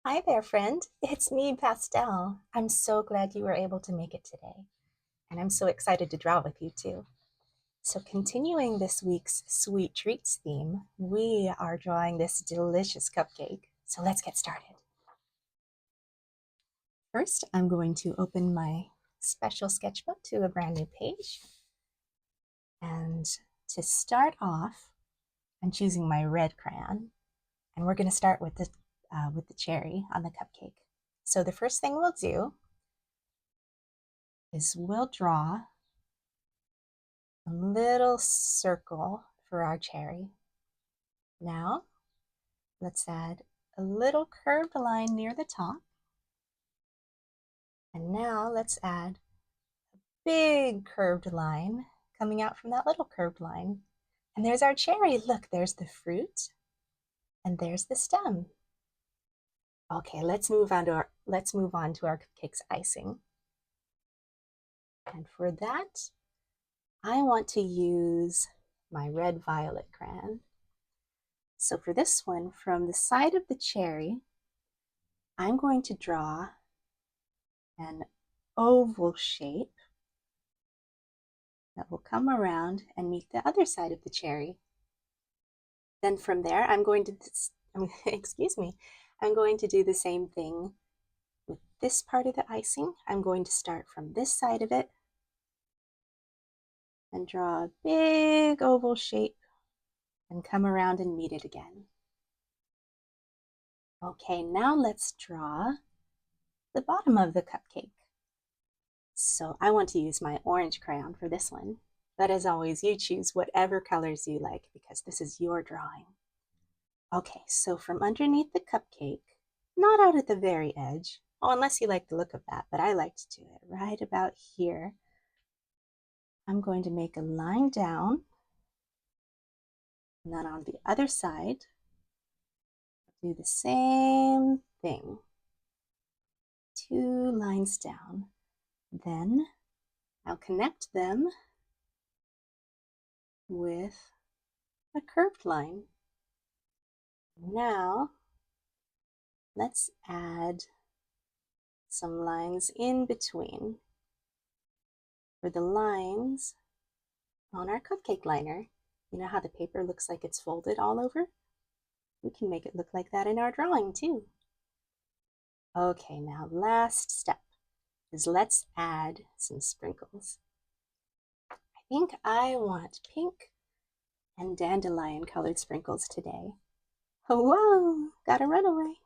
Hi there, friend. It's me, Pastel. I'm so glad you were able to make it today, and I'm so excited to draw with you too. So, continuing this week's sweet treats theme, we are drawing this delicious cupcake. So, let's get started. First, I'm going to open my special sketchbook to a brand new page. And to start off, I'm choosing my red crayon, and we're going to start with the cherry on the cupcake. So, the first thing we'll do is we'll draw a little circle for our cherry. Now, let's add a little curved line near the top. And now let's add a big curved line coming out from that little curved line. And there's our cherry. Look, there's the fruit and there's the stem. Okay, let's move on to our cupcake's icing. And for that, I want to use my red violet crayon. So for this one, from the side of the cherry, I'm going to draw an oval shape that will come around and meet the other side of the cherry. Then from there, I'm going to, excuse me, I'm going to do the same thing with this part of the icing. I'm going to start from this side of it and draw a big oval shape and come around and meet it again. Okay, now let's draw the bottom of the cupcake. So I want to use my orange crayon for this one. But as always, you choose whatever colors you like because this is your drawing. Okay, so from underneath the cupcake, not out at the very edge, oh, unless you like the look of that, but I like to do it right about here. I'm going to make a line down, and then on the other side, do the same thing. 2 lines down. Then I'll connect them with a curved line. Now, let's add some lines in between for the lines on our cupcake liner. You know how the paper looks like it's folded all over? We can make it look like that in our drawing too. Okay, now last step is let's add some sprinkles. I think I want pink and dandelion colored sprinkles today. Whoa, gotta run away.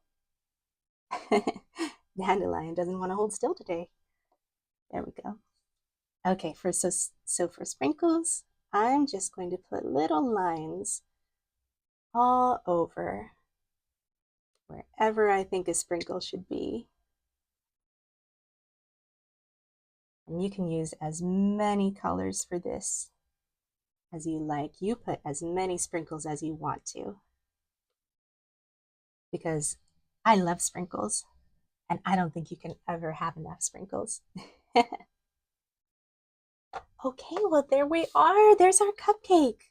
Dandelion doesn't want to hold still today. There we go. Okay, so for sprinkles, I'm just going to put little lines all over wherever I think a sprinkle should be. And you can use as many colors for this as you like. You put as many sprinkles as you want to because I love sprinkles and I don't think you can ever have enough sprinkles. Okay, well, there we are. There's our cupcake.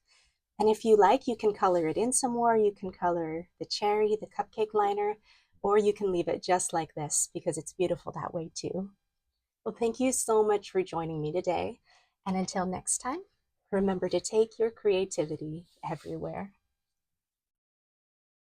And if you like, you can color it in some more. You can color the cherry, the cupcake liner, or you can leave it just like this because it's beautiful that way too. Well, thank you so much for joining me today. And until next time, remember to take your creativity everywhere.